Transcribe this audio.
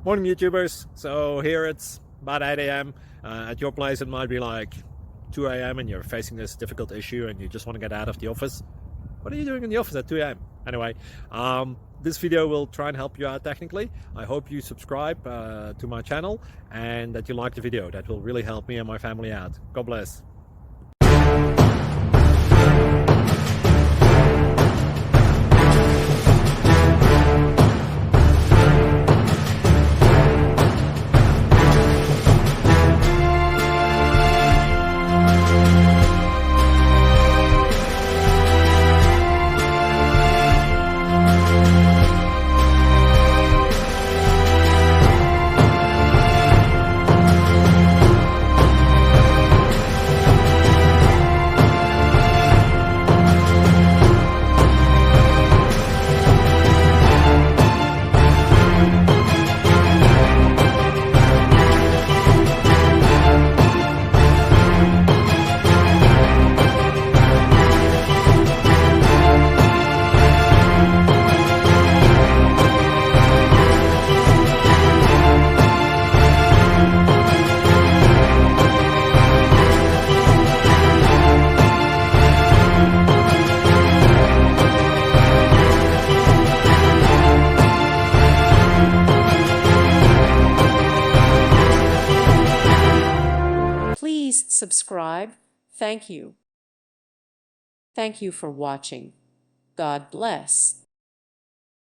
Morning YouTubers. So here it's about 8 a.m. At your place it might be like 2 a.m. and you're facing this difficult issue and you just want to get out of the office. What are you doing in the office at 2 a.m.? Anyway, this video will try and help you out technically. I hope you subscribe to my channel and that you like the video. That will really help me and my family out. God bless. Please subscribe. Thank you. Thank you for watching. God bless.